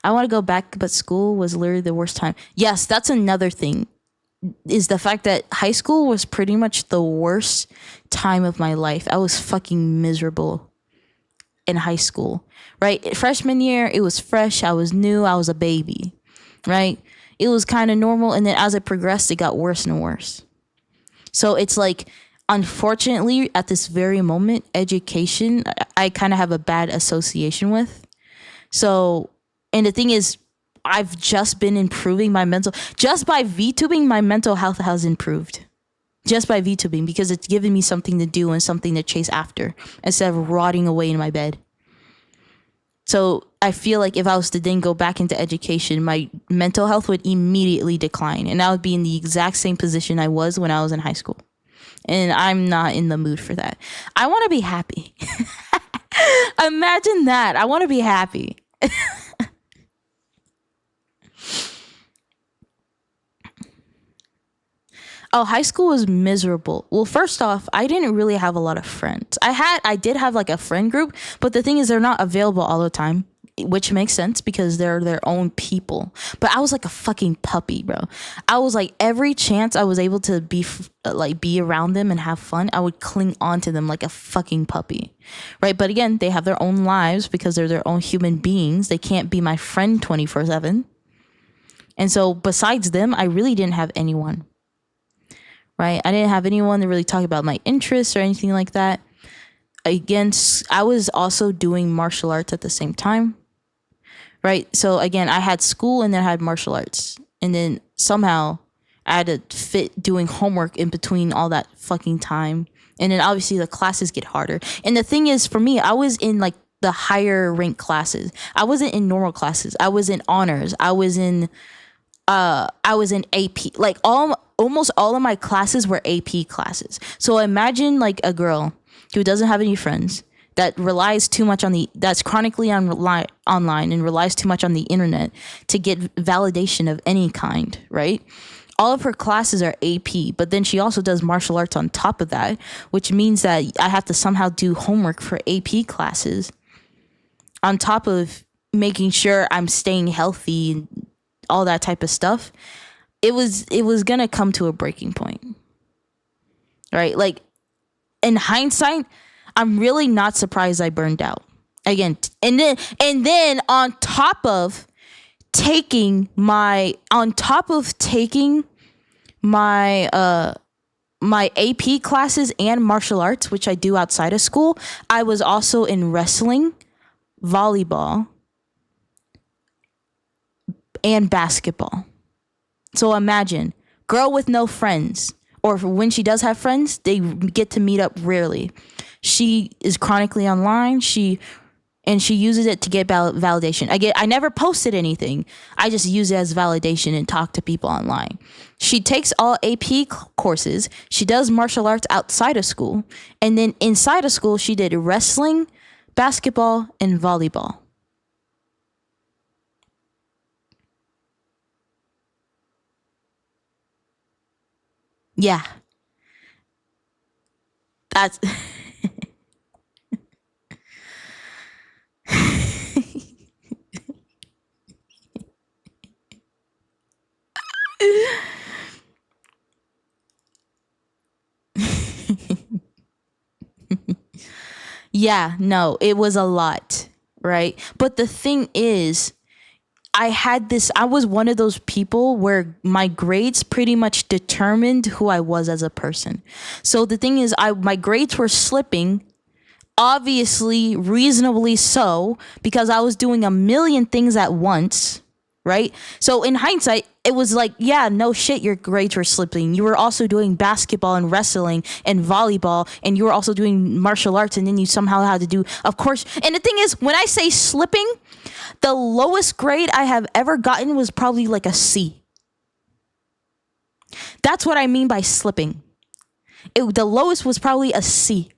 I want to go back, but school was literally the worst time. Yes, that's another thing, is the fact that high school was pretty much the worst time of my life. I was fucking miserable in high school, right? Freshman year, it was fresh. I was new. I was a baby, right? It was kind of normal. And then as it progressed, it got worse and worse. So it's like, unfortunately, at this very moment, education, I kind of have a bad association with. So, and the thing is, I've just been improving my mental, just by VTubing, my mental health has improved. Just by VTubing, because it's given me something to do and something to chase after instead of rotting away in my bed. So I feel like if I was to then go back into education, my mental health would immediately decline, and I would be in the exact same position I was when I was in high school. And I'm not in the mood for that. I want to be happy. Imagine that. I want to be happy. Oh, high school was miserable. Well, first off, I didn't really have a lot of friends. I did have like a friend group, but the thing is, they're not available all the time, which makes sense because they're their own people. But I was like a fucking puppy, bro. I was like, every chance I was able to be around them and have fun, I would cling on to them like a fucking puppy, right? But again, they have their own lives because they're their own human beings. They can't be my friend 24/7. And so besides them, I really didn't have anyone. Right? I didn't have anyone to really talk about my interests or anything like that. Again, I was also doing martial arts at the same time. Right? So again, I had school and then I had martial arts. And then somehow I had to fit doing homework in between all that fucking time. And then obviously the classes get harder. And the thing is, for me, I was in like the higher rank classes. I wasn't in normal classes. I was in honors. I was in AP. Like almost all of my classes were AP classes. So imagine like a girl who doesn't have any friends, that relies too much that's chronically online and relies too much on the internet to get validation of any kind, right? All of her classes are AP, but then she also does martial arts on top of that, which means that I have to somehow do homework for AP classes on top of making sure I'm staying healthy and all that type of stuff. It was gonna come to a breaking point, right? Like, in hindsight, I'm really not surprised I burned out again. And then on top of taking my my AP classes and martial arts, which I do outside of school, I was also in wrestling, volleyball, and basketball. So imagine, girl with no friends, or when she does have friends, they get to meet up rarely. She is chronically online. She uses it to get validation. I never posted anything. I just use it as validation and talk to people online. She takes all AP courses. She does martial arts outside of school. And then inside of school, she did wrestling, basketball, and volleyball. Yeah, that's yeah, no, it was a lot, right? But the thing is, I was one of those people where my grades pretty much determined who I was as a person. So the thing is, my grades were slipping, obviously, reasonably so, because I was doing a million things at once, right? So in hindsight, it was like, yeah, no shit, your grades were slipping. You were also doing basketball and wrestling and volleyball, and you were also doing martial arts, and then you somehow had to do, of course. And the thing is, when I say slipping, the lowest grade I have ever gotten was probably like a C. That's what I mean by slipping. The lowest was probably a C.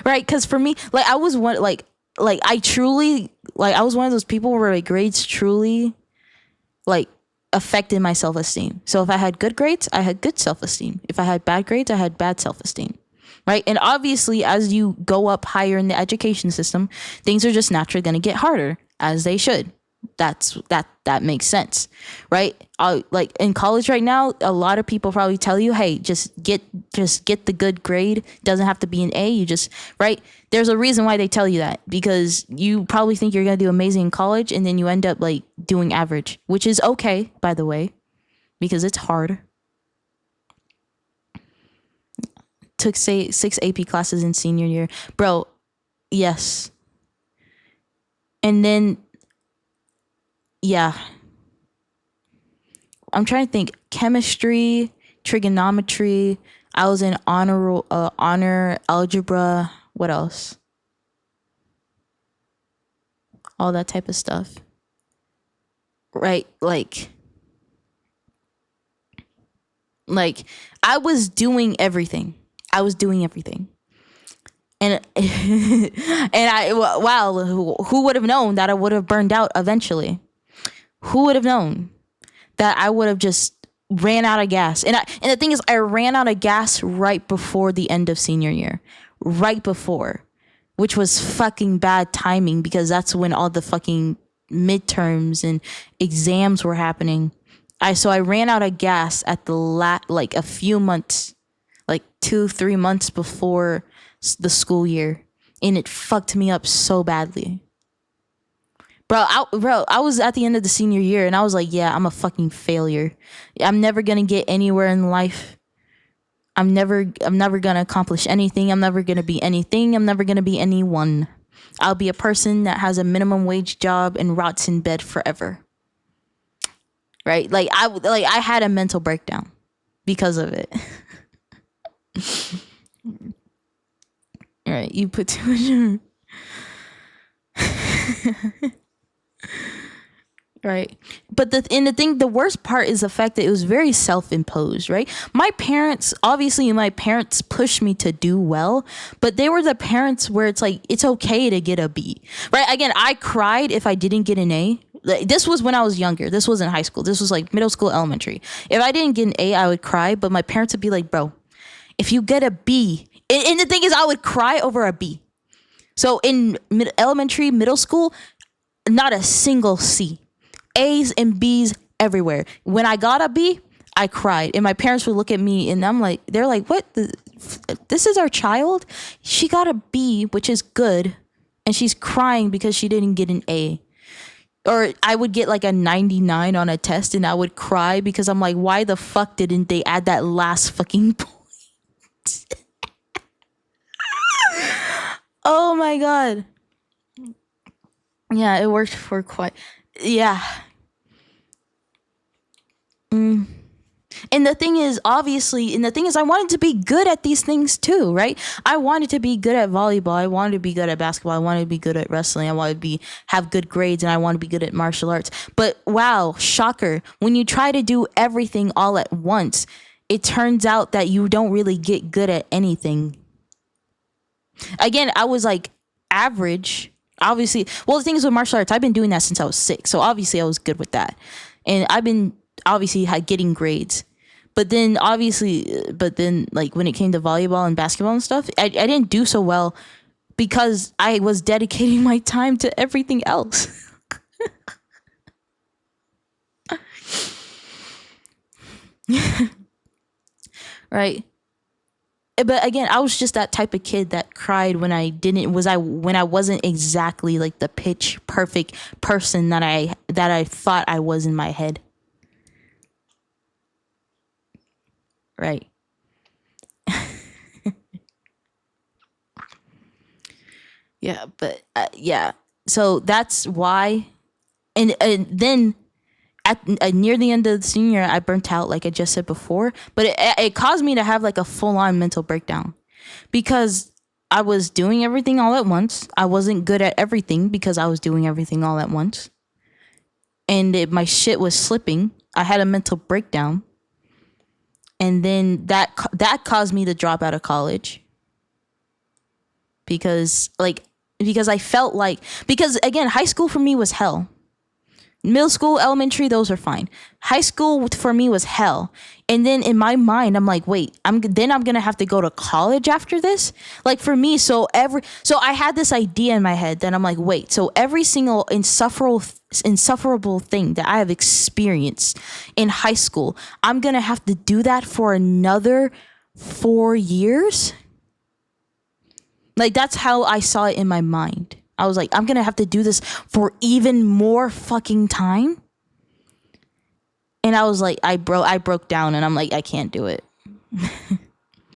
Right? Because for me, like, I was one, I truly, like, I was one of those people where my grades truly, like, affected my self-esteem. So if I had good grades, I had good self-esteem. If I had bad grades, I had bad self-esteem. Right? And obviously, as you go up higher in the education system, things are just naturally going to get harder, as they should. That makes sense, right? Like in college right now, a lot of people probably tell you, hey, just get the good grade. Doesn't have to be an A. You just, right? There's a reason why they tell you that, because you probably think you're gonna do amazing in college, and then you end up like doing average, which is okay, by the way, because it's hard. Took, say, 6 AP classes in senior year, bro. Yes. And then, yeah, I'm trying to think. Chemistry, trigonometry. I was in honor algebra. What else? All that type of stuff. Right? Like I was doing everything. I was doing everything. And wow, who would have known that I would have burned out eventually? Who would have known that I would have just ran out of gas? And the thing is, I ran out of gas right before the end of senior year, right before, which was fucking bad timing, because that's when all the fucking midterms and exams were happening. So I ran out of gas at the like a few months, like 2-3 months before the school year, and it fucked me up so badly. Bro, I was at the end of the senior year, and I was like, yeah, I'm a fucking failure. I'm never gonna get anywhere in life. I'm never gonna accomplish anything. I'm never gonna be anything. I'm never gonna be anyone. I'll be a person that has a minimum wage job and rots in bed forever. Right? Like I had a mental breakdown because of it. Right? You put too much. Right. But the worst part is the fact that it was very self-imposed, right? My parents pushed me to do well, but they were the parents where it's like, it's okay to get a B, right? Again, I cried if I didn't get an A. This was when I was younger. This wasn't high school. This was like middle school, elementary. If I didn't get an A, I would cry, but my parents would be like, bro, if you get a B, and the thing is, I would cry over a B. So in elementary, middle school, not a single C. A's and B's everywhere. When I got a B, I cried, and my parents would look at me, and they're like, what? This is our child? She got a B, which is good, and she's crying because she didn't get an A. Or I would get like a 99 on a test, and I would cry because I'm like, why the fuck didn't they add that last fucking point? Oh my God. Yeah, it worked for quite... Yeah. And the thing is, I wanted to be good at these things too, right? I wanted to be good at volleyball. I wanted to be good at basketball. I wanted to be good at wrestling. I wanted to have good grades, and I wanted to be good at martial arts. But wow, shocker. When you try to do everything all at once, it turns out that you don't really get good at anything. Again, I was like average. Obviously, well, the thing is with martial arts, I've been doing that since I was 6. So obviously I was good with that. And I've been obviously getting grades. But then like when it came to volleyball and basketball and stuff, I didn't do so well because I was dedicating my time to everything else. Right. But again, I was just that type of kid that cried when I wasn't exactly like the pitch perfect person that I thought I was in my head. Right. Yeah, but yeah. So that's why, and then at near the end of the senior year, I burnt out, like I just said before. But it caused me to have like a full-on mental breakdown because I was doing everything all at once. I wasn't good at everything because I was doing everything all at once, and my shit was slipping. I had a mental breakdown, and then that caused me to drop out of college because I felt like, because again, high school for me was hell. Middle school, elementary, those are fine. High school for me was hell. And then in my mind, I'm like, wait, I'm gonna have to go to college after this. Like for me, so I had this idea in my head that I'm like, wait, so every single insufferable thing that I have experienced in high school, I'm gonna have to do that for another 4 years. Like that's how I saw it in my mind. I was like, I'm gonna have to do this for even more fucking time. And I was like, I broke down and I'm like, I can't do it.